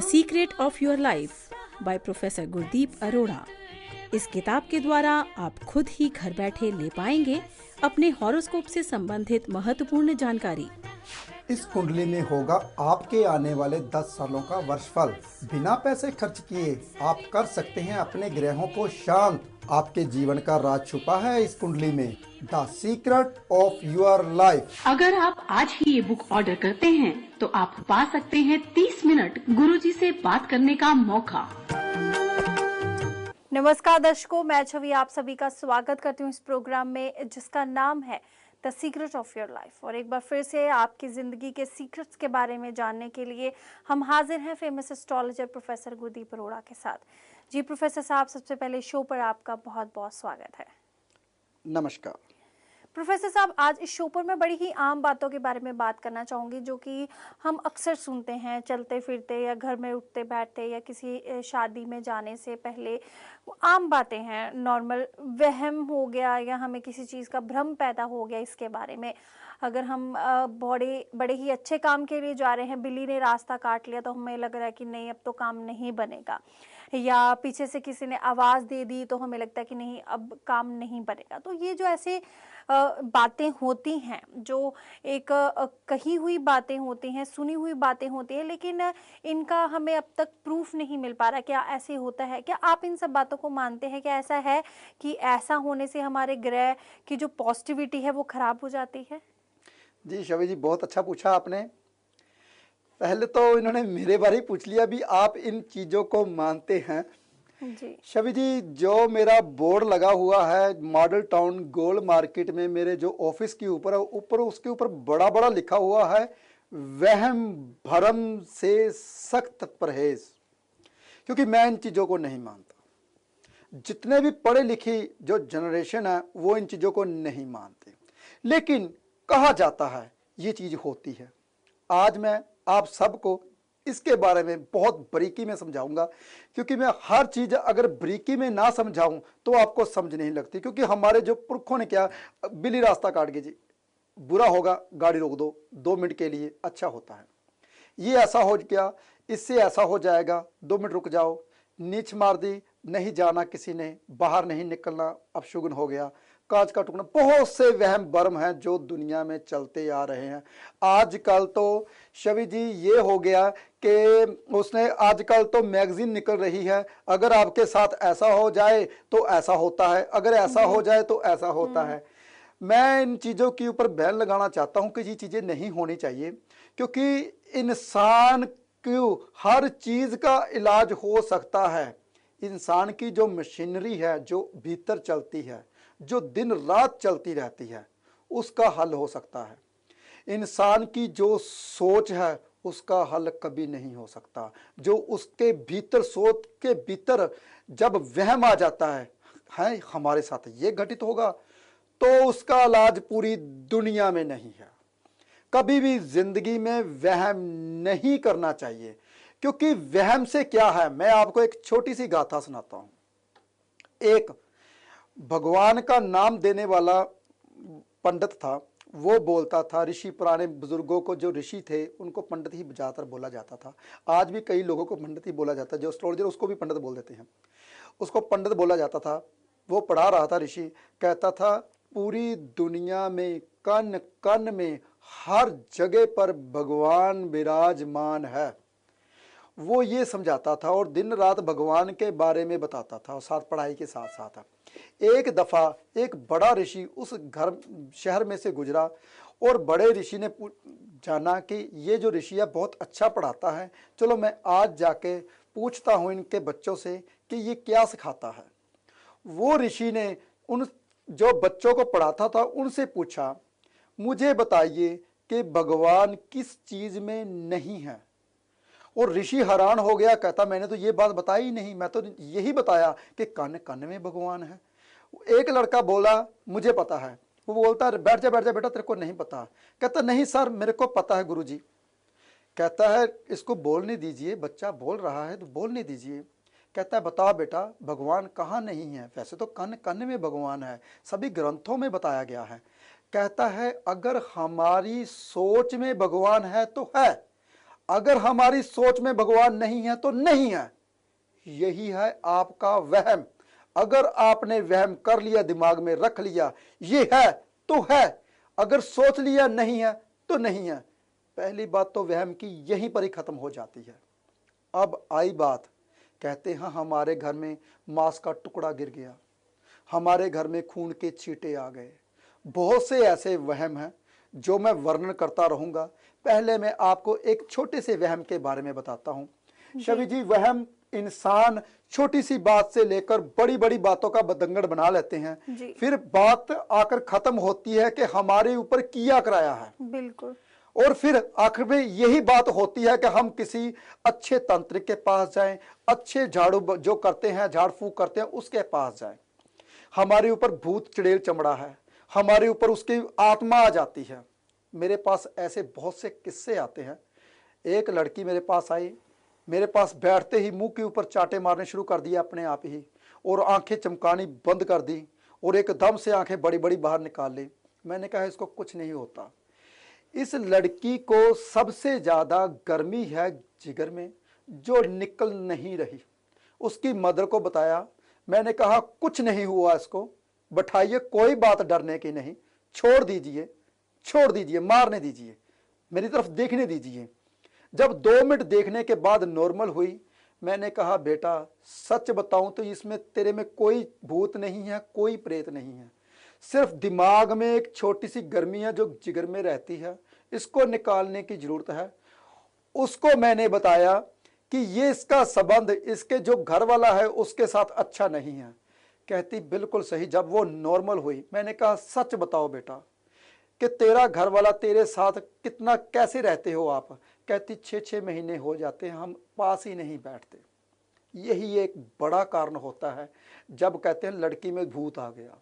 Secret of your life by professor Gurdeep Arora. इस किताब के द्वारा आप खुद ही घर बैठे ले पाएंगे अपने हॉरोस्कोप से संबंधित महत्वपूर्ण जानकारी। इस कुंडली में होगा आपके आने वाले 10 सालों का वर्षफल। बिना पैसे खर्च किए आप कर सकते हैं अपने ग्रहों को शांत। आपके जीवन का राज छुपा है इस कुंडली में। The secret of your life. अगर आप आज ही ये बुक ऑर्डर करते हैं तो आप पा सकते हैं 30 मिनट गुरुजी से बात करने का मौका। नमस्कार दर्शकों, मैं छवि आप सभी का स्वागत करती हूँ इस प्रोग्राम में जिसका नाम है the secret of your life. और एक बार फिर से आपकी ज़िंदगी के सीक्रेट्स के बारे में जानने के लिए हम हाजिर हैं famous astrologer professor Gurdeep Arora के साथ। जी प्रोफेसर साहब, सबसे पहले शो पर आपका बहुत बहुत स्वागत है। नमस्कार प्रोफेसर साहब, आज इस शो पर मैं बड़ी ही आम बातों के बारे में बात करना चाहूँगी जो कि हम अक्सर सुनते हैं चलते फिरते या घर में उठते बैठते या किसी शादी में जाने से पहले। आम बातें हैं, नॉर्मल वहम हो गया या हमें किसी चीज़ का भ्रम पैदा हो गया इसके बारे में। अगर हम बड़े ही अच्छे काम के लिए जा रहे हैं, बिल्ली ने रास्ता काट लिया तो हमें लग रहा है कि नहीं अब तो काम नहीं बनेगा, या पीछे से किसी ने आवाज़ दे दी तो हमें लगता है कि नहीं अब काम नहीं बनेगा। तो ये जो ऐसे बातें होती हैं, जो एक कही हुई बातें होती हैं, सुनी हुई बातें होती हैं, लेकिन इनका हमें अब तक प्रूफ नहीं मिल पा रहा। क्या ऐसे होता है? क्या आप इन सब बातों को मानते हैं? क्या ऐसा है कि ऐसा होने से हमारे ग्रह की जो पॉजिटिविटी है वो खराब हो जाती है? जी शवि जी, बहुत अच्छा पूछा आपने। पहले तो इन्होंने मेरे बारे ही पूछ लिया भी आप इन चीज़ों को मानते हैं। जी शवि जी, जो मेरा बोर्ड लगा हुआ है मॉडल टाउन गोल्ड मार्केट में, मेरे जो ऑफिस के ऊपर है, ऊपर उसके ऊपर बड़ा बड़ा लिखा हुआ है वहम भरम से सख्त परहेज। क्योंकि मैं इन चीज़ों को नहीं मानता। जितने भी पढ़े लिखी जो जनरेशन है वो इन चीज़ों को नहीं मानते, लेकिन कहा जाता है ये चीज़ होती है। आज मैं आप सबको इसके बारे में बहुत बारीकी में समझाऊंगा, क्योंकि मैं हर चीज़ अगर बारीकी में ना समझाऊं तो आपको समझ नहीं लगती। क्योंकि हमारे जो पुरखों ने क्या, बिल्ली रास्ता काट गई जी, बुरा होगा गाड़ी रोक दो 2 मिनट के लिए, अच्छा होता है। ये ऐसा हो गया, इससे ऐसा हो जाएगा, 2 मिनट रुक जाओ। नीच मार दी, नहीं जाना किसी ने, बाहर नहीं निकलना, अपशुगन हो गया, कांच का टुकड़ा। बहुत से वहम भरम हैं जो दुनिया में चलते आ रहे हैं। आजकल तो शवि जी ये हो गया कि उसने आजकल तो मैगजीन निकल रही है, अगर आपके साथ ऐसा हो जाए तो ऐसा होता है, अगर ऐसा हो जाए तो ऐसा होता है। मैं इन चीज़ों के ऊपर बैन लगाना चाहता हूं कि ये चीज़ें नहीं होनी चाहिए। क्योंकि इंसान को हर चीज़ का इलाज हो सकता है। इंसान की जो मशीनरी है, जो भीतर चलती है, जो दिन रात चलती रहती है, उसका हल हो सकता है। इंसान की जो सोच है उसका हल कभी नहीं हो सकता। जो उसके भीतर, सोच के भीतर जब वहम आ जाता है हमारे साथ ये घटित होगा, तो उसका इलाज पूरी दुनिया में नहीं है। कभी भी जिंदगी में वहम नहीं करना चाहिए। क्योंकि वहम से क्या है, मैं आपको एक छोटी सी गाथा सुनाता हूं। एक भगवान का नाम देने वाला पंडित था, वो बोलता था, ऋषि पुराने बुजुर्गों को, जो ऋषि थे उनको पंडित ही ज़्यादातर बोला जाता था। आज भी कई लोगों को पंडित ही बोला जाता है, जो एस्ट्रोलॉजर उसको भी पंडित बोल देते हैं, उसको पंडित बोला जाता था। वो पढ़ा रहा था, ऋषि कहता था पूरी दुनिया में कण कण में हर जगह पर भगवान विराजमान है। वो ये समझाता था और दिन रात भगवान के बारे में बताता था, और साथ पढ़ाई के साथ साथ। एक दफ़ा एक बड़ा ऋषि उस घर शहर में से गुजरा, और बड़े ऋषि ने जाना कि ये जो ऋषि है बहुत अच्छा पढ़ाता है, चलो मैं आज जाके पूछता हूँ इनके बच्चों से कि ये क्या सिखाता है। वो ऋषि ने उन जो बच्चों को पढ़ाता था उनसे पूछा, मुझे बताइए कि भगवान किस चीज़ में नहीं है। और ऋषि हैरान हो गया, कहता मैंने तो ये बात बताई ही नहीं, मैं तो यही बताया कि कण कण में भगवान है। एक लड़का बोला मुझे पता है। वो बोलता बैठ जा बेटा, तेरे को नहीं पता। कहता नहीं सर, मेरे को पता है गुरुजी। कहता है इसको बोलने दीजिए, बच्चा बोल रहा है तो बोलने दीजिए। कहता है बताओ बेटा, भगवान कहाँ नहीं है? वैसे तो कण कण में भगवान है, सभी ग्रंथों में बताया गया है। कहता है अगर हमारी सोच में भगवान है तो है, अगर हमारी सोच में भगवान नहीं है तो नहीं है, यही है आपका वहम। अगर आपने वहम कर लिया, दिमाग में रख लिया ये है तो है, अगर सोच लिया नहीं है तो नहीं है, पहली बात तो वहम की यहीं पर ही खत्म हो जाती है। अब आई बात, कहते हैं हमारे घर में मांस का टुकड़ा गिर गया, हमारे घर में खून के छींटे आ गए। बहुत से ऐसे वहम हैं जो मैं वर्णन करता रहूंगा। पहले मैं आपको एक छोटे से वहम के बारे में बताता हूं। शबी जी, वहम इंसान छोटी सी बात से लेकर बड़ी बड़ी बातों का बतंगड़ बना लेते हैं, फिर बात आकर खत्म होती है कि हमारे ऊपर किया कराया है। बिल्कुल। और फिर आखिर में यही बात होती है कि हम किसी अच्छे तांत्रिक के पास जाएं, अच्छे झाड़ू जो करते हैं, झाड़ फूक करते हैं, उसके पास जाएं। हमारे ऊपर भूत चुड़ैल चमड़ा है, हमारे ऊपर उसकी आत्मा आ जाती है। मेरे पास ऐसे बहुत से किस्से आते हैं। एक लड़की मेरे पास आई, मेरे पास बैठते ही मुंह के ऊपर चाटे मारने शुरू कर दिए अपने आप ही, और आंखें चमकानी बंद कर दी, और एकदम से आंखें बड़ी बड़ी बाहर निकाल ली। मैंने कहा इसको कुछ नहीं होता। इस लड़की को सबसे ज्यादा गर्मी है जिगर में, जो निकल नहीं रही। उसकी मदर को बताया, मैंने कहा कुछ नहीं हुआ, इसको बैठाइए, कोई बात डरने की नहीं, छोड़ दीजिए, छोड़ दीजिए, मारने दीजिए, मेरी तरफ देखने दीजिए। जब 2 मिनट देखने के बाद नॉर्मल हुई, मैंने कहा बेटा सच बताऊं तो इसमें तेरे में कोई भूत नहीं है, कोई प्रेत नहीं है, सिर्फ दिमाग में एक छोटी सी गर्मी है जो जिगर में रहती है, इसको निकालने की जरूरत है। उसको मैंने बताया कि ये इसका संबंध इसके जो घर वाला है उसके साथ अच्छा नहीं है। कहती बिल्कुल सही। जब वो नॉर्मल हुई, मैंने कहा सच बताओ बेटा कि तेरा घर वाला तेरे साथ कितना, कैसे रहते हो आप? कहती 6-6 महीने हो जाते हैं, हम पास ही नहीं बैठते। यही एक बड़ा कारण होता है जब कहते हैं लड़की में भूत आ गया।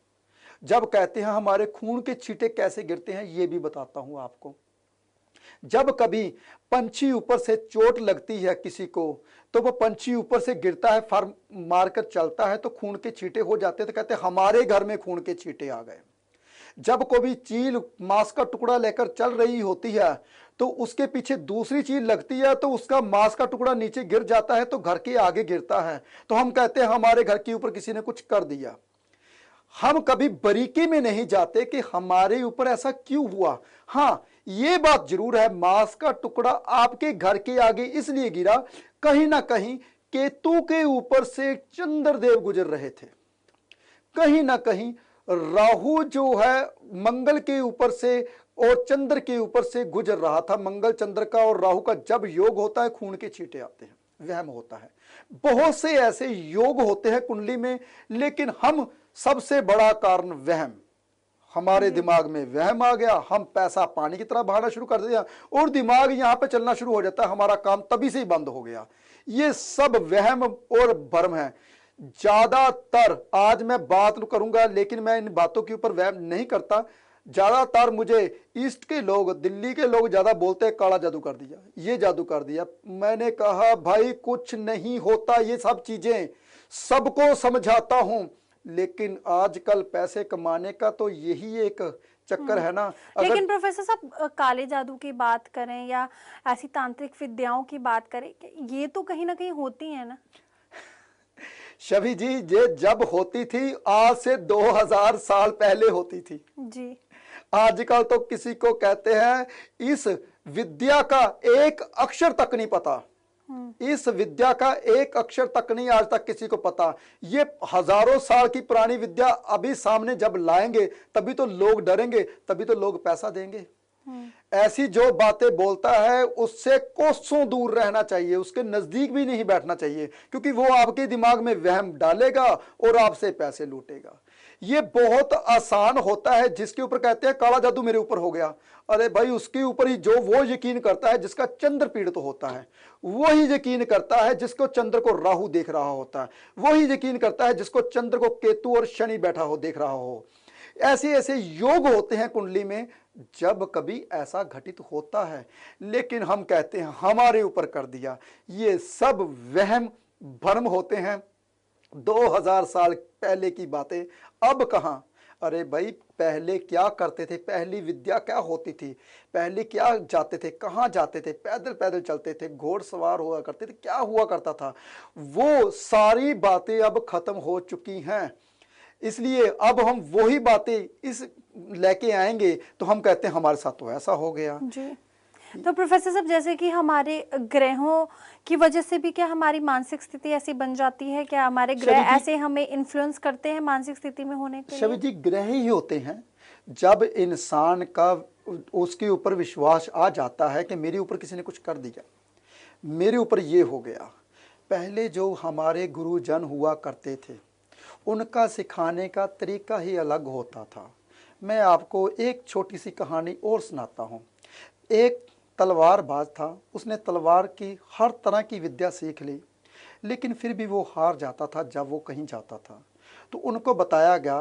जब कहते हैं हमारे खून के छींटे कैसे गिरते हैं, ये भी बताता हूं आपको। जब कभी पंछी ऊपर से चोट लगती है किसी को, तो वो पंछी ऊपर से गिरता है, फर मारकर चलता है, तो खून के छींटे हो जाते हैं, तो कहते हैं हमारे घर में खून के छींटे आ गए। जब कोई चील मांस का टुकड़ा लेकर चल रही होती है, तो उसके पीछे दूसरी चील लगती है, तो उसका मांस का टुकड़ा नीचे गिर जाता है, तो घर के आगे गिरता है, तो हम कहते हैं हमारे घर के ऊपर किसी ने कुछ कर दिया। हम कभी बारीकी में नहीं जाते कि हमारे ऊपर ऐसा क्यों हुआ। हाँ, ये बात जरूर है, मांस का टुकड़ा आपके घर के आगे इसलिए गिरा, कहीं ना कहीं केतु के ऊपर से चंद्रदेव गुजर रहे थे, कहीं ना कहीं राहु जो है मंगल के ऊपर से और चंद्र के ऊपर से गुजर रहा था। मंगल चंद्र का और राहु का जब योग होता है, खून के छींटे आते हैं, वहम होता है। बहुत से ऐसे योग होते हैं कुंडली में, लेकिन हम सबसे बड़ा कारण वहम, हमारे दिमाग में वहम आ गया, हम पैसा पानी की तरह बहाना शुरू कर दिया और दिमाग यहां पे चलना शुरू हो जाता है, हमारा काम तभी से ही बंद हो गया। ये सब वहम और भ्रम है। ज्यादातर, आज मैं बात करूंगा लेकिन मैं इन बातों के ऊपर वहम नहीं करता, ज्यादातर मुझे ईस्ट के लोग, दिल्ली के लोग ज्यादा बोलते हैं काला जादू कर दिया, ये जादू कर दिया। मैंने कहा भाई कुछ नहीं होता, ये सब चीजें सबको समझाता हूं, लेकिन आजकल पैसे कमाने का तो यही एक चक्कर है ना। लेकिन प्रोफेसर साहब, काले जादू की बात करें या ऐसी तांत्रिक विद्याओं की बात करें, ये तो कहीं ना कहीं होती है ना। शबी जी, ये जब होती थी आज से 2000 साल पहले होती थी जी। आजकल तो किसी को कहते हैं इस विद्या का एक अक्षर तक नहीं पता, इस विद्या का एक अक्षर तक नहीं आज तक किसी को पता। ये हजारों साल की पुरानी विद्या अभी सामने जब लाएंगे तभी तो लोग डरेंगे, तभी तो लोग पैसा देंगे। ऐसी जो बातें बोलता है उससे कोसों दूर रहना चाहिए, उसके नजदीक भी नहीं बैठना चाहिए, क्योंकि वो आपके दिमाग में वहम डालेगा और आपसे पैसे लूटेगा। ये बहुत आसान होता है, जिसके ऊपर कहते हैं काला जादू मेरे ऊपर हो गया, अरे भाई उसके ऊपर ही जो वो यकीन करता है जिसका चंद्र पीड़ित तो होता है, वही यकीन करता है जिसको चंद्र को राहु देख रहा होता है, वही यकीन करता है जिसको चंद्र को केतु और शनि बैठा हो देख रहा हो। ऐसे ऐसे योग होते हैं कुंडली में जब कभी ऐसा घटित होता है, लेकिन हम कहते हैं हमारे ऊपर कर दिया। ये सब वहम भ्रम होते हैं, 2000 साल पहले की बातें। अब कहां, अरे भाई, पहले क्या करते थे, पहली विद्या क्या होती थी, पहले क्या जाते थे, कहाँ जाते थे, पैदल पैदल चलते थे, घोड़सवार हुआ करते थे, क्या हुआ करता था, वो सारी बातें अब खत्म हो चुकी हैं। इसलिए अब हम वही बातें इस लेके आएंगे तो हम कहते हैं हमारे साथ तो ऐसा हो गया जी। तो प्रोफेसर साहब, जैसे कि हमारे ग्रहों की वजह से भी क्या हमारी मानसिक स्थिति ऐसी बन जाती है? क्या हमारे ग्रह ऐसे हमें इन्फ्लुएंस करते हैं मानसिक स्थिति में होने के लिए? शबी जी, ग्रह ही होते हैं। जब इंसान का उसके ऊपर विश्वास आ जाता है कि मेरे ऊपर किसी ने कुछ कर दिया, मेरे ऊपर ये हो गया। पहले जो हमारे गुरुजन हुआ करते थे, उनका सिखाने का तरीका ही अलग होता था। मैं आपको एक छोटी सी कहानी और सुनाता हूँ। एक तलवारबाज था, उसने तलवार की हर तरह की विद्या सीख ली, लेकिन फिर भी वो हार जाता था जब वो कहीं जाता था। तो उनको बताया गया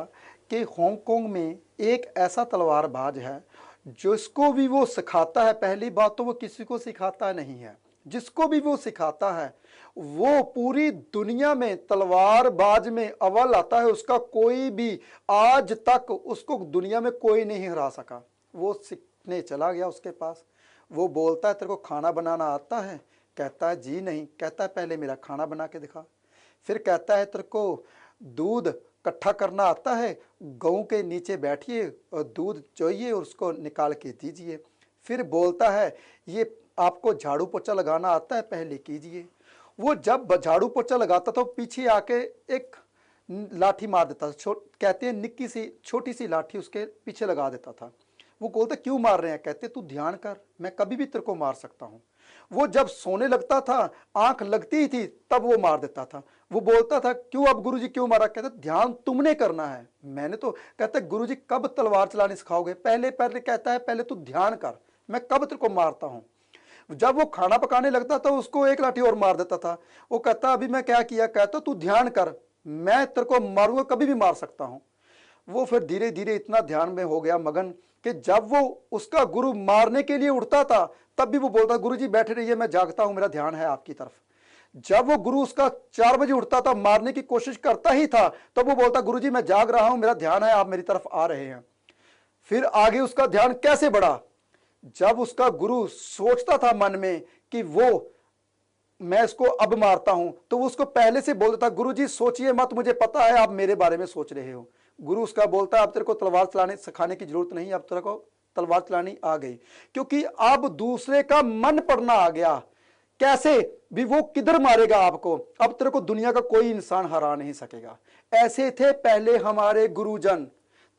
कि हांगकांग में एक ऐसा तलवारबाज है जिसको भी वो सिखाता है, पहली बात तो वो किसी को सिखाता नहीं है, जिसको भी वो सिखाता है वो पूरी दुनिया में तलवारबाज में अव्वल आता है। उसका कोई भी आज तक उसको दुनिया में कोई नहीं हरा सका। वो सीखने चला गया उसके पास, वो बोलता है तेरे को खाना बनाना आता है? कहता है जी नहीं। कहता है पहले मेरा खाना बना के दिखा। फिर कहता है तेरे को दूध इकट्ठा करना आता है? गऊ के नीचे बैठिए और दूध चोइए और उसको निकाल के दीजिए। फिर बोलता है ये आपको झाड़ू पोछा लगाना आता है? पहले कीजिए। वो जब झाड़ू पोछा लगाता था पीछे आके एक लाठी मार देता था, कहते हैं निक्की सी छोटी सी लाठी उसके पीछे लगा देता था। वो बोलते क्यों मार रहे हैं? कहते तू ध्यान कर, मैं कभी भी तेरे को मार सकता हूँ। वो जब सोने लगता था, आंख लगती ही थी, तब वो मार देता था। वो बोलता था क्यों अब गुरुजी क्यों मारा? कहते ध्यान तुमने करना है, मैंने तो। कहते गुरुजी कब तलवार चलानी सिखाओगे? पहले पहले कहता है पहले तू ध्यान कर, मैं कब तेरे को मारता हूँ। जब वो खाना पकाने लगता था उसको एक लाठी और मार देता था। वो कहता अभी मैं क्या किया? कहता तू ध्यान कर, मैं तेरे को मारूंगा, कभी भी मार सकता हूँ। वो फिर धीरे धीरे इतना ध्यान में हो गया मगन कि जब वो उसका गुरु मारने के लिए उठता था तब भी वो बोलता गुरुजी बैठे रहिए, मैं जागता हूं, मेरा ध्यान है आपकी तरफ। जब वो गुरु उसका 4 बजे उठता था, मारने की कोशिश करता ही था, तब वो बोलता गुरुजी मैं जाग रहा हूं, मेरा ध्यान है, आप मेरी तरफ आ रहे हैं। फिर आगे उसका ध्यान कैसे बढ़ा? जब उसका गुरु सोचता था मन में कि वो मैं इसको अब मारता हूं, तो वो उसको पहले से बोलता था गुरुजी सोचिए मत, मुझे पता है आप मेरे बारे में सोच रहे हो। गुरु उसका बोलता है अब तेरे को तलवार चलाने सिखाने की जरूरत नहीं, अब तेरे को तलवार चलानी आ गई, क्योंकि अब दूसरे का मन पड़ना आ गया। कैसे भी वो किधर मारेगा आपको, अब तेरे को दुनिया का कोई इंसान हरा नहीं सकेगा। ऐसे थे पहले हमारे गुरुजन,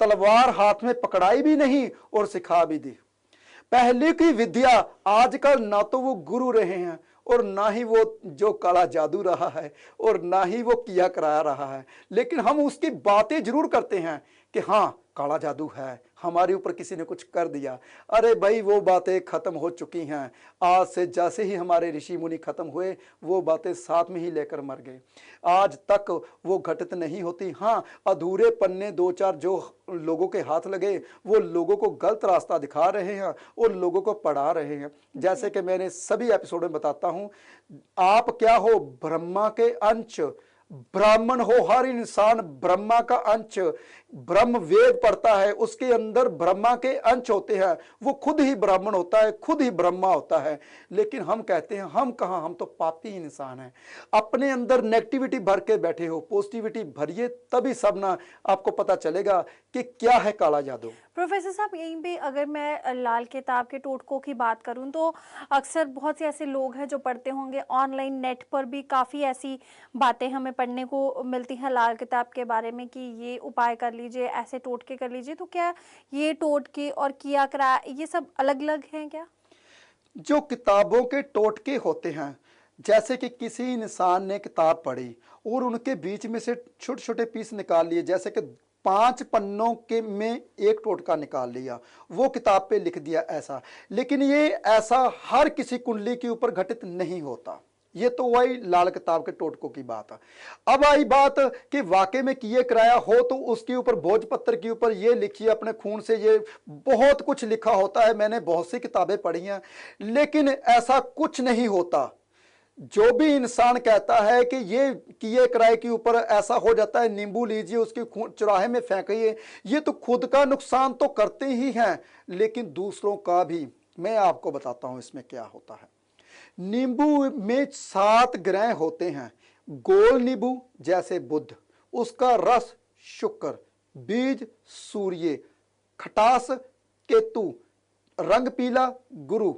तलवार हाथ में पकड़ाई भी नहीं और सिखा भी दी। पहले की विद्या आजकल ना तो वो गुरु रहे हैं और ना ही वो जो काला जादू रहा है और ना ही वो किया कराया रहा है, लेकिन हम उसकी बातें जरूर करते हैं कि हाँ काला जादू है, हमारे ऊपर किसी ने कुछ कर दिया। अरे भाई वो बातें खत्म हो चुकी हैं। आज से जैसे ही हमारे ऋषि मुनि खत्म हुए वो बातें साथ में ही लेकर मर गए, आज तक वो घटित नहीं होती। हाँ, अधूरे पन्ने 2-4 जो लोगों के हाथ लगे वो लोगों को गलत रास्ता दिखा रहे हैं और लोगों को पढ़ा रहे हैं। जैसे कि मैंने सभी एपिसोड में बताता हूं, आप क्या हो? ब्रह्मा के अंश, ब्राह्मण हो। हर इंसान ब्रह्मा का अंश, ब्रह्म वेद पढ़ता है, उसके अंदर ब्रह्मा के अंश होते हैं, वो खुद ही ब्राह्मण होता है, खुद ही ब्रह्मा होता है। लेकिन हम कहते हैं हम कहाँ, हम तो पापी इंसान हैं। अपने अंदर नेगेटिविटी भर के बैठे हो, पॉजिटिविटी भरिए, तभी सब ना आपको पता चलेगा कि क्या है काला जादू। प्रोफेसर साहब, यहीं पे अगर मैं लाल किताब के टोटकों की बात करूं तो अक्सर बहुत से ऐसे लोग हैं जो पढ़ते होंगे, ऑनलाइन नेट पर भी काफ़ी ऐसी बातें हमें पढ़ने को मिलती हैं लाल किताब के बारे में कि ये उपाय कर लीजिए, ऐसे टोटके कर लीजिए। तो क्या ये टोटके और किया करा ये सब अलग अलग हैं क्या? जो किताबों के टोटके होते हैं, जैसे कि किसी इंसान ने किताब पढ़ी और उनके बीच में से छोटे छोटे पीस निकाल लिए, जैसे कि 5 पन्नों के में एक टोटका निकाल लिया, वो किताब पे लिख दिया ऐसा। लेकिन ये ऐसा हर किसी कुंडली के ऊपर घटित नहीं होता। ये तो वही लाल किताब के टोटकों की बात है। अब आई बात कि वाकई में किए कराया हो तो उसके ऊपर भोजपत्र के ऊपर ये लिखिए अपने खून से, ये बहुत कुछ लिखा होता है। मैंने बहुत सी किताबें पढ़ी हैं, लेकिन ऐसा कुछ नहीं होता। जो भी इंसान कहता है कि ये किए किराए के ऊपर ऐसा हो जाता है, नींबू लीजिए उसके चुराहे में फेंकिए, ये तो खुद का नुकसान तो करते ही हैं लेकिन दूसरों का भी। मैं आपको बताता हूं इसमें क्या होता है। नींबू में 7 ग्रह होते हैं। गोल नींबू जैसे बुध, उसका रस शुक्र, बीज सूर्य, खटास केतु, रंग पीला गुरु।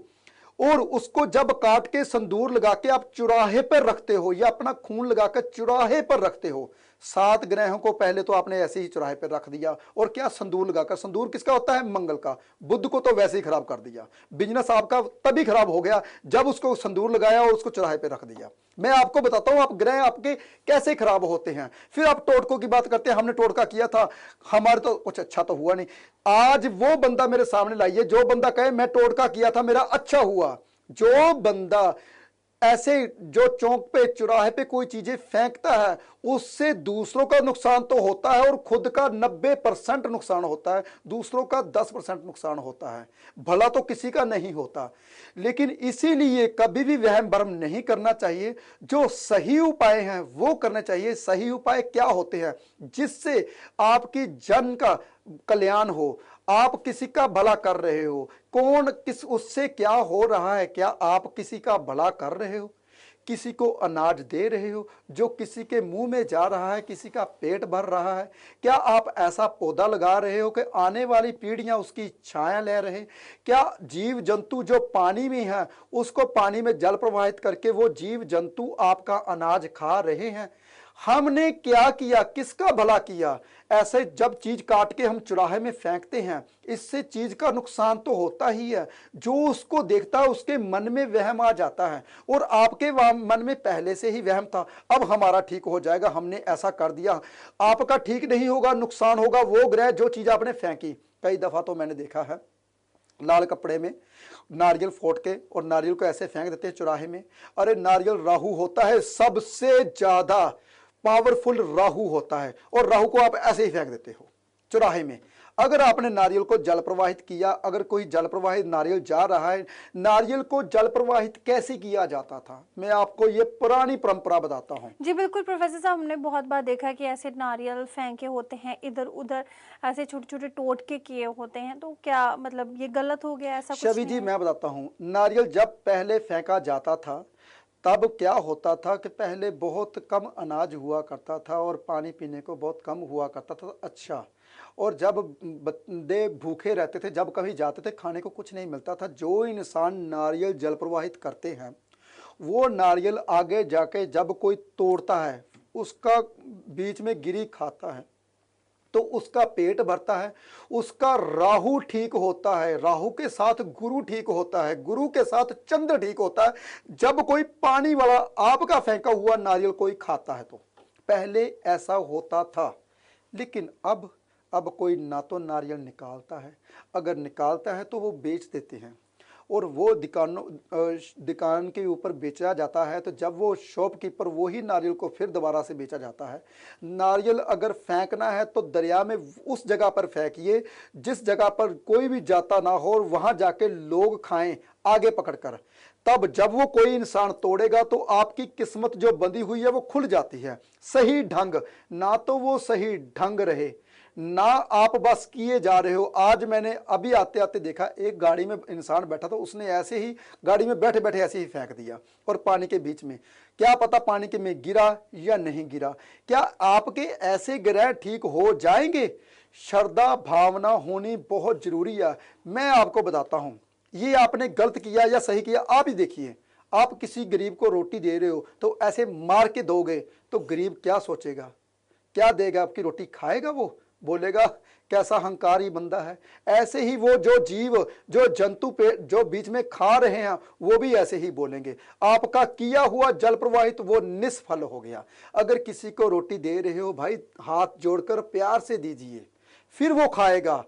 और उसको जब काट के संदूर लगा के आप चुराहे पर रखते हो या अपना खून लगाकर चुराहे पर रखते हो, 7 ग्रहों को पहले तो आपने ऐसे ही चुराहे पर रख दिया। और क्या संदूर लगाकर, संदूर किसका होता है? मंगल का। बुध को तो वैसे ही खराब कर दिया। बिजनेस आपका तभी खराब हो गया जब उसको संदूर लगाया और उसको चुराहे पे रख दिया। मैं आपको बताता हूं आप ग्रह आपके कैसे खराब होते हैं। फिर आप टोटकों की बात करते हैं, हमने टोटका किया था, हमारे तो कुछ अच्छा तो हुआ नहीं। आज वो बंदा मेरे सामने लाइए जो बंदा कहे मैं टोटका किया था मेरा अच्छा हुआ। जो बंदा ऐसे जो चौक पे चुराहे पे कोई चीजें फेंकता है उससे दूसरों का नुकसान तो होता है और खुद का 90% नुकसान होता है, दूसरों का 10% नुकसान होता है, भला तो किसी का नहीं होता। लेकिन इसीलिए कभी भी वहम भरम नहीं करना चाहिए, जो सही उपाय हैं वो करने चाहिए। सही उपाय क्या होते हैं? जिससे आपकी जन का कल्याण हो, आप किसी का भला कर रहे हो। कौन किस उससे क्या हो रहा है? क्या आप किसी का भला कर रहे हो? किसी को अनाज दे रहे हो जो किसी के मुंह में जा रहा है, किसी का पेट भर रहा है? क्या आप ऐसा पौधा लगा रहे हो कि आने वाली पीढ़ियां उसकी छाया ले रहे? क्या जीव जंतु जो पानी में है उसको पानी में जल प्रवाहित करके वो जीव जंतु आपका अनाज खा रहे हैं? हमने क्या किया? किसका भला किया? ऐसे जब चीज काट के हम चुराहे में फेंकते हैं इससे चीज का नुकसान तो होता ही है। जो उसको देखता है उसके मन में वहम आ जाता है और आपके मन में पहले से ही वहम था, अब हमारा ठीक हो जाएगा, हमने ऐसा कर दिया। आपका ठीक नहीं होगा, नुकसान होगा। वो ग्रह जो चीज आपने फेंकी, कई दफा तो मैंने देखा है लाल कपड़े में नारियल फोड़ के और नारियल को ऐसे फेंक देते हैं चुराहे में। अरे नारियल राहु होता है, सबसे ज्यादा पावरफुल राहु होता है और राहु को आप ऐसे ही फेंक देते हो चुराहे में। अगर आपने नारियल को जल प्रवाहित किया, अगर कोई जल प्रवाहित नारियल जा रहा है, नारियल को जल प्रवाहित कैसे किया जाता था मैं आपको ये पुरानी परंपरा बताता हूँ। जी बिल्कुल प्रोफेसर साहब, हमने बहुत बार देखा है कि ऐसे नारियल फेंके होते हैं इधर उधर, ऐसे छोटे छोटे टोटके किए होते हैं, तो क्या मतलब ये गलत हो गया? ऐसा कुछ शबी जी मैं बताता हूँ, नारियल जब पहले फेंका जाता था तब क्या होता था कि पहले बहुत कम अनाज हुआ करता था और पानी पीने को बहुत कम हुआ करता था। अच्छा, और जब बंदे भूखे रहते थे, जब कभी जाते थे खाने को कुछ नहीं मिलता था, जो इंसान नारियल जल प्रवाहित करते हैं वो नारियल आगे जाके जब कोई तोड़ता है उसका बीच में गिरी खाता है तो उसका पेट भरता है, उसका राहु ठीक होता है, राहु के साथ गुरु ठीक होता है, गुरु के साथ चंद्र ठीक होता है। जब कोई पानी वाला आपका फेंका हुआ नारियल कोई खाता है तो पहले ऐसा होता था। लेकिन अब कोई ना तो नारियल निकालता है, अगर निकालता है तो वो बेच देते हैं और वो दुकान के ऊपर बेचा जाता है। तो जब वो शॉपकीपर वही नारियल को फिर दोबारा से बेचा जाता है। नारियल अगर फेंकना है तो दरिया में उस जगह पर फेंकिए जिस जगह पर कोई भी जाता ना हो और वहां जाके लोग खाएं आगे पकड़कर। तब जब वो कोई इंसान तोड़ेगा तो आपकी किस्मत जो बंधी हुई है वो खुल जाती है। सही ढंग, ना तो वो सही ढंग रहे ना आप बस किए जा रहे हो। आज मैंने अभी आते आते देखा एक गाड़ी में इंसान बैठा था, उसने ऐसे ही गाड़ी में बैठे बैठे ऐसे ही फेंक दिया और पानी के बीच में, क्या पता पानी के में गिरा या नहीं गिरा। क्या आपके ऐसे ग्रह ठीक हो जाएंगे? श्रद्धा भावना होनी बहुत जरूरी है। मैं आपको बताता हूं, ये आपने गलत किया या सही किया आप ही देखिए। आप किसी गरीब को रोटी दे रहे हो तो ऐसे मार के दोगे तो गरीब क्या सोचेगा? क्या देगा? आपकी रोटी खाएगा? वो बोलेगा कैसा हंकारी बंदा है। ऐसे ही वो जो जीव जो जंतु पे जो बीच में खा रहे हैं वो भी ऐसे ही बोलेंगे। आपका किया हुआ जल प्रवाहित वो निष्फल हो गया। अगर किसी को रोटी दे रहे हो भाई हाथ जोड़कर प्यार से दीजिए, फिर वो खाएगा।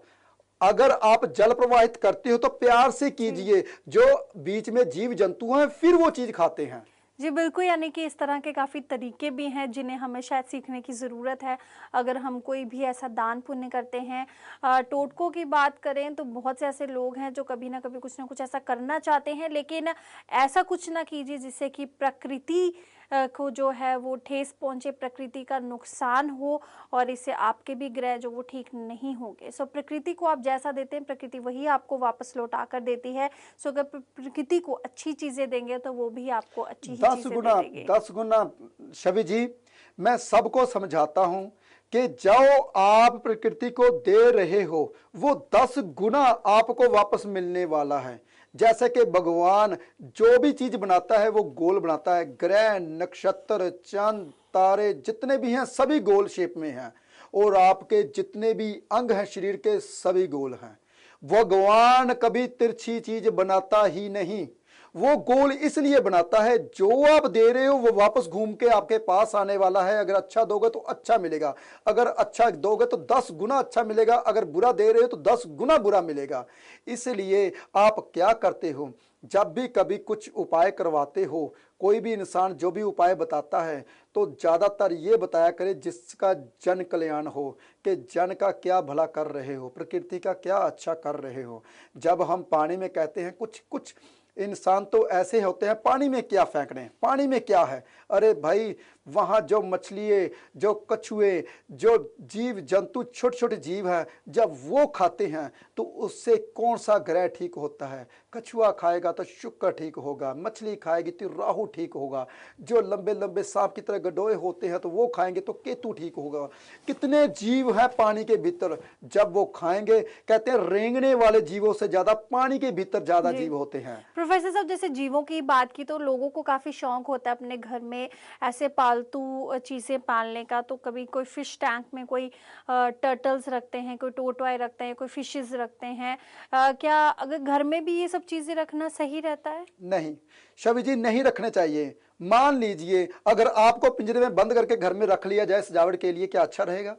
अगर आप जल प्रवाहित करते हो तो प्यार से कीजिए, जो बीच में जीव जंतु हैं फिर वो चीज खाते हैं। जी बिल्कुल, यानी कि इस तरह के काफ़ी तरीके भी हैं जिन्हें हमें शायद सीखने की ज़रूरत है। अगर हम कोई भी ऐसा दान पुण्य करते हैं, टोटकों की बात करें तो बहुत से ऐसे लोग हैं जो कभी ना कभी कुछ ना कुछ ऐसा करना चाहते हैं, लेकिन ऐसा कुछ ना कीजिए जिससे कि प्रकृति को जो है वो ठेस पहुँचे, प्रकृति का नुकसान हो और इससे आपके भी ग्रह जो वो ठीक नहीं होंगे। सो प्रकृति को आप जैसा देते हैं प्रकृति वही आपको वापस लौटा कर देती है। सो अगर प्रकृति को अच्छी चीज़ें देंगे तो वो भी आपको अच्छी ही 10 चीज़ें दे गुना देगी। 10 गुना शवि जी, मैं सबको समझाता हूं कि जो आप प्रकृति को दे रहे हो वो 10 गुना आपको वापस मिलने वाला है। जैसे कि भगवान जो भी चीज बनाता है वो गोल बनाता है। ग्रह, नक्षत्र, चांद, तारे जितने भी हैं सभी गोल शेप में हैं, और आपके जितने भी अंग हैं शरीर के सभी गोल हैं। भगवान कभी तिरछी चीज बनाता ही नहीं, वो गोल इसलिए बनाता है जो आप दे रहे हो वो वापस घूम के आपके पास आने वाला है। अगर अच्छा दोगे तो अच्छा मिलेगा, अगर अच्छा दोगे तो 10 गुना अच्छा मिलेगा, अगर बुरा दे रहे हो तो 10 गुना बुरा मिलेगा। इसलिए आप क्या करते हो, जब भी कभी कुछ उपाय करवाते हो, कोई भी इंसान जो भी उपाय बताता है तो ज्यादातर ये बताया करे जिसका जन कल्याण हो, कि जन का क्या भला कर रहे हो, प्रकृति का क्या अच्छा कर रहे हो। जब हम पानी में कहते हैं, कुछ कुछ इंसान तो ऐसे होते हैं पानी में क्या फेंक रहे हैं, पानी में क्या है। अरे भाई, वहां जो मछलियाँ, जो कछुए, जो जीव जंतु छोटे छोटे जीव हैं, जब वो खाते हैं तो उससे कौन सा ग्रह ठीक होता है। कछुआ खाएगा तो शुक्र ठीक होगा, मछली खाएगी तो राहु ठीक होगा, जो लंबे लंबे सांप की तरह गडोए होते हैं तो वो खाएंगे तो केतु ठीक होगा। कितने जीव हैं पानी के भीतर, जब वो खाएंगे, कहते हैं रेंगने वाले जीवों से ज्यादा पानी के भीतर ज्यादा जी। जीव होते हैं। प्रोफेसर साहब, जैसे जीवों की बात की तो लोगों को काफ़ी शौक होता है अपने घर में ऐसे पालतू चीज़ें पालने का। तो कभी कोई फिश टैंक में कोई टर्टल्स रखते हैं, कोई टोटवाई रखते हैं, कोई फिशेस रखते हैं। क्या अगर घर में भी ये सब चीज़ें रखना सही रहता है? नहीं शवि जी, नहीं रखने चाहिए। मान लीजिए अगर आपको पिंजरे में बंद करके घर में रख लिया जाए सजावट के लिए, क्या अच्छा रहेगा?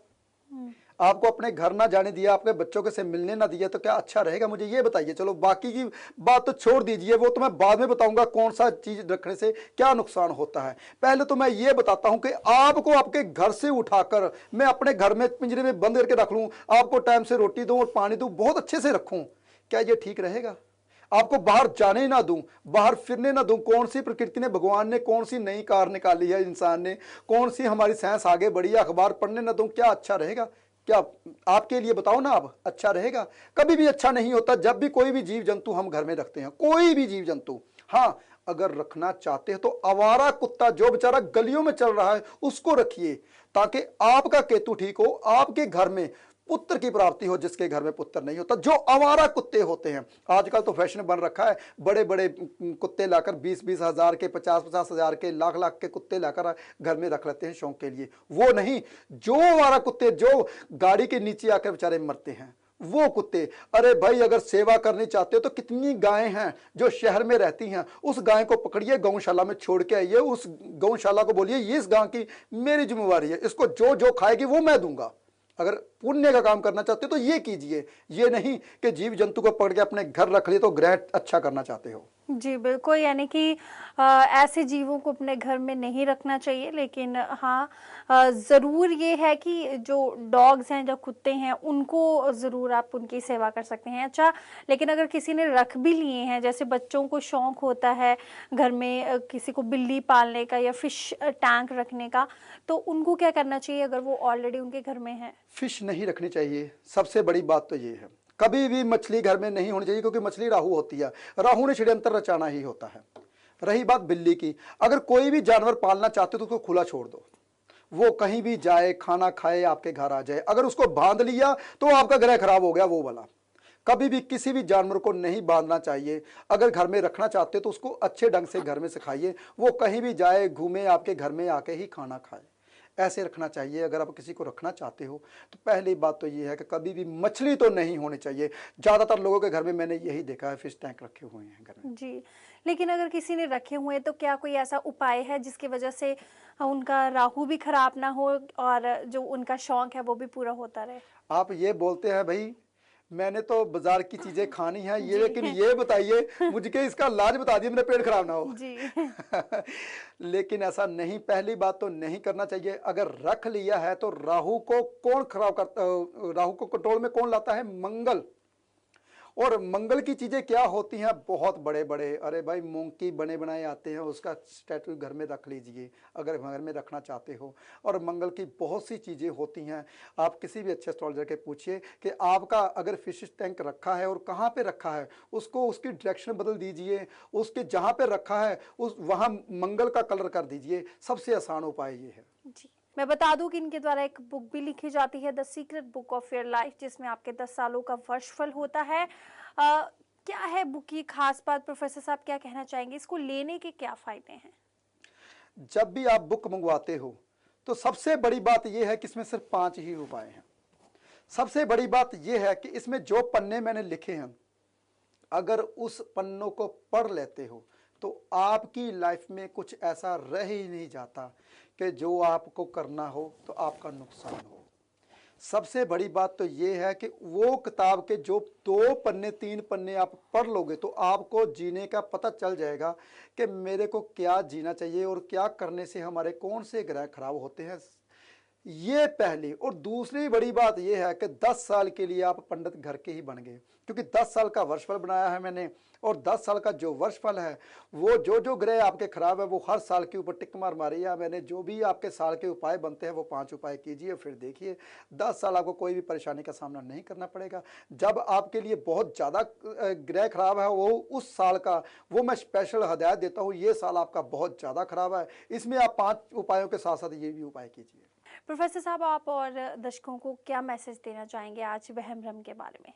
आपको अपने घर ना जाने दिया, आपके बच्चों के से मिलने ना दिया, तो क्या अच्छा रहेगा? मुझे ये बताइए। चलो बाकी की बात तो छोड़ दीजिए, वो तो मैं बाद में बताऊंगा कौन सा चीज रखने से क्या नुकसान होता है। पहले तो मैं ये बताता हूं कि आपको आपके घर से उठाकर मैं अपने घर में पिंजरे में बंद करके रख लूं, आपको टाइम से रोटी दूं और पानी दूं, बहुत अच्छे से रखूं, क्या ये ठीक रहेगा? आपको बाहर जाने ना दूं, बाहर फिरने ना दूं। कौन सी प्रकृति ने, भगवान ने कौन सी नई कार निकाली है, इंसान ने कौन सी हमारी साइंस आगे बढ़ी है, अखबार पढ़ने ना दूं, क्या अच्छा रहेगा? क्या आपके लिए बताओ ना, अब अच्छा रहेगा? कभी भी अच्छा नहीं होता। जब भी कोई भी जीव जंतु हम घर में रखते हैं, कोई भी जीव जंतु, हाँ अगर रखना चाहते हैं तो आवारा कुत्ता जो बेचारा गलियों में चल रहा है उसको रखिए, ताकि आपका केतु ठीक हो, आपके घर में पुत्र की प्राप्ति हो, जिसके घर में पुत्र नहीं होता। जो आवारा कुत्ते होते हैं, आजकल तो फैशन बन रखा है, बड़े बड़े कुत्ते लाकर 20-20 हजार के, 50-50 हजार के, लाख लाख के कुत्ते लाकर घर में रख लेते हैं शौक के लिए। वो नहीं, जो आवारा कुत्ते जो गाड़ी के नीचे आकर बेचारे मरते हैं, वो कुत्ते। अरे भाई, अगर सेवा करनी चाहते हो तो कितनी गायें हैं जो शहर में रहती हैं, उस गाय को पकड़िए, गौशाला में छोड़ के आइए, उस गौशाला को बोलिए ये इस गाय की मेरी जिम्मेवारी है, इसको जो जो खाएगी वो मैं दूंगा। अगर पुण्य का काम करना चाहते हो तो ये कीजिए, ये नहीं कि जीव जंतु को पकड़ के अपने घर रख लिए तो ग्रह अच्छा करना चाहते हो। जी बिल्कुल, यानी कि ऐसे जीवों को अपने घर में नहीं रखना चाहिए। लेकिन हाँ, ज़रूर ये है कि जो डॉग्स हैं, जो कुत्ते हैं, उनको ज़रूर आप उनकी सेवा कर सकते हैं। अच्छा, लेकिन अगर किसी ने रख भी लिए हैं, जैसे बच्चों को शौक होता है घर में किसी को बिल्ली पालने का या फिश टैंक रखने का, तो उनको क्या करना चाहिए अगर वो ऑलरेडी उनके घर में है? फिश नहीं रखनी चाहिए, सबसे बड़ी बात तो ये है। कभी भी मछली घर में नहीं होनी चाहिए, क्योंकि मछली राहु होती है, राहु ने षड्यंत्र रचाना ही होता है। रही बात बिल्ली की, अगर कोई भी जानवर पालना चाहते हो तो उसको खुला छोड़ दो, वो कहीं भी जाए, खाना खाए, आपके घर आ जाए। अगर उसको बांध लिया तो आपका ग्रह खराब हो गया, वो वाला। कभी भी किसी भी जानवर को नहीं बांधना चाहिए। अगर घर में रखना चाहते हो तो उसको अच्छे ढंग से घर में सिखाइए, वो कहीं भी जाए, घूमे, आपके घर में आके ही खाना खाए, ऐसे रखना चाहिए। अगर आप किसी को रखना चाहते हो तो पहली बात तो ये है कि कभी भी मछली तो नहीं होनी चाहिए। ज्यादातर लोगों के घर में मैंने यही देखा है, फिश टैंक रखे हुए हैं घर में। जी, लेकिन अगर किसी ने रखे हुए हैं तो क्या कोई ऐसा उपाय है जिसकी वजह से उनका राहु भी खराब ना हो और जो उनका शौक है वो भी पूरा होता रहे? आप ये बोलते हैं भाई, मैंने तो बाजार की चीजें खानी है ये, लेकिन ये बताइए मुझे इसका इलाज बता दिए, मेरा पेट खराब ना हो जी। लेकिन ऐसा नहीं, पहली बात तो नहीं करना चाहिए। अगर रख लिया है तो राहु को कौन खराब करता, राहु को कंट्रोल में कौन लाता है? मंगल। और मंगल की चीजें क्या होती हैं? बहुत बड़े बड़े, अरे भाई मूंग की बने बनाए आते हैं, उसका स्टैचू घर में रख लीजिए अगर घर में रखना चाहते हो। और मंगल की बहुत सी चीजें होती हैं। आप किसी भी अच्छे एस्ट्रोलॉजर के पूछिए कि आपका अगर फिश टैंक रखा है और कहाँ पे रखा है, उसको उसकी डायरेक्शन बदल दीजिए, उसके जहाँ पे रखा है उस वहाँ मंगल का कलर कर दीजिए। सबसे आसान उपाय ये है जी। मैं बता दूं कि इनके द्वारा एक बुक भी लिखी जाती है, the secret book of your life, जिसमें आपके 10 सालों का वर्षफल होता है। क्या है बुक की खास बात? प्रोफेसर साहब क्या कहना चाहेंगे? इसको लेने के क्या फायदे हैं? जब भी आप बुक मंगवाते हो तो सबसे बड़ी बात यह है कि इसमें सिर्फ 5 ही उपाय हैं। सबसे बड़ी बात यह है कि इसमें जो पन्ने मैंने लिखे हैं, अगर उस पन्नों को पढ़ लेते हो तो आपकी लाइफ में कुछ ऐसा रह ही नहीं जाता कि जो आपको करना हो तो आपका नुकसान हो। सबसे बड़ी बात तो ये है कि वो किताब के जो 2 पन्ने 3 पन्ने आप पढ़ लोगे तो आपको जीने का पता चल जाएगा कि मेरे को क्या जीना चाहिए और क्या करने से हमारे कौन से ग्रह खराब होते हैं। ये पहली। और दूसरी बड़ी बात यह है कि 10 साल के लिए आप पंडित घर के ही बन गए, क्योंकि 10 साल का वर्षफल बनाया है मैंने। और 10 साल का जो वर्षफल है वो जो ग्रह आपके खराब है वो हर साल के ऊपर टिक मार मारी है मैंने। जो भी आपके साल के उपाय बनते हैं वो 5 उपाय कीजिए, फिर देखिए 10 साल आपको कोई भी परेशानी का सामना नहीं करना पड़ेगा। जब आपके लिए बहुत ज़्यादा ग्रह खराब है वो उस साल का वो मैं स्पेशल हदायत देता हूँ, ये साल आपका बहुत ज़्यादा खराब है, इसमें आप 5 उपायों के साथ साथ ये भी उपाय कीजिए। प्रोफेसर साहब, आप और दर्शकों को क्या मैसेज देना चाहेंगे आज वहम भ्रम के बारे में?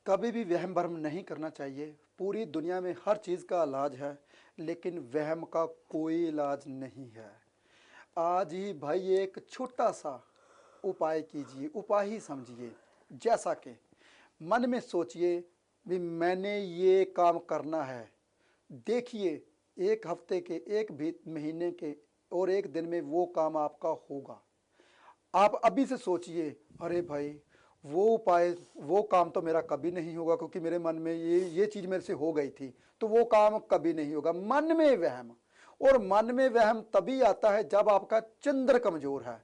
कभी भी वहम भ्रम नहीं करना चाहिए। पूरी दुनिया में हर चीज़ का इलाज है, लेकिन वहम का कोई इलाज नहीं है। आज ही भाई एक छोटा सा उपाय कीजिए, उपाय ही समझिए। जैसा कि मन में सोचिए भी मैंने ये काम करना है, देखिए 1 हफ्ते के, 1 महीने के और 1 दिन में वो काम आपका होगा। आप अभी से सोचिए, अरे भाई वो उपाय वो काम तो मेरा कभी नहीं होगा, क्योंकि मेरे मन में ये चीज़ मेरे से हो गई थी, तो वो काम कभी नहीं होगा। मन में वहम, और मन में वहम तभी आता है जब आपका चंद्र कमजोर है।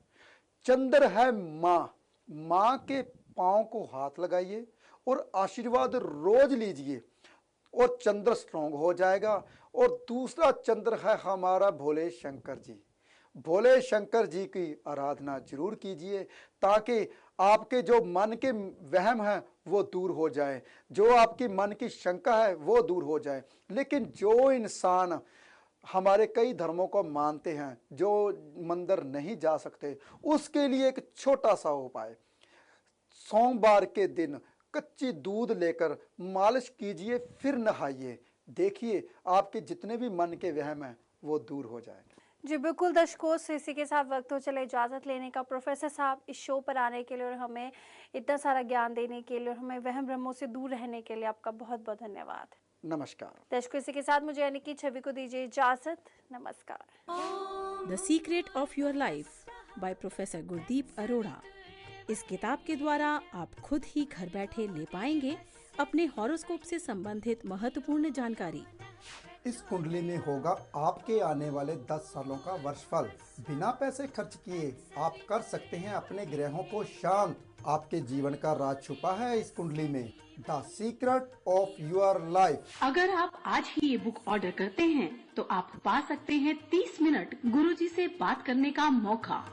चंद्र है माँ के पाँव को हाथ लगाइए और आशीर्वाद रोज लीजिए और चंद्र स्ट्रांग हो जाएगा। और दूसरा चंद्र है हमारा भोले शंकर जी। भोले शंकर जी की आराधना जरूर कीजिए ताकि आपके जो मन के वहम है वो दूर हो जाए, जो आपकी मन की शंका है वो दूर हो जाए। लेकिन जो इंसान हमारे कई धर्मों को मानते हैं, जो मंदिर नहीं जा सकते, उसके लिए एक छोटा सा उपाय, सोमवार के दिन कच्ची दूध लेकर मालिश कीजिए, फिर नहाइए। देखिए आपके जितने भी मन के वहम हैं वो दूर हो जाएंगे। जी बिल्कुल दर्शकों, इसी के साथ वक्त हो चले इजाज़त लेने का। प्रोफेसर साहब इस शो पर आने के लिए और हमें इतना सारा ज्ञान देने के लिए और हमें वहम भ्रमों से दूर रहने के लिए आपका बहुत बहुत धन्यवाद। नमस्कार दर्शकों, इसी के साथ मुझे यानी कि छवि को दीजिए इजाज़त। नमस्कार। The secret of your life by professor Gurdeep Arora. इस किताब के द्वारा आप खुद ही घर बैठे ले पाएंगे अपने हॉरोस्कोप से संबंधित महत्वपूर्ण जानकारी। इस कुंडली में होगा आपके आने वाले 10 सालों का वर्षफल। बिना पैसे खर्च किए आप कर सकते हैं अपने ग्रहों को शांत। आपके जीवन का राज छुपा है इस कुंडली में। The secret of your life. अगर आप आज ही ये बुक ऑर्डर करते हैं तो आप पा सकते हैं 30 मिनट गुरुजी से बात करने का मौका।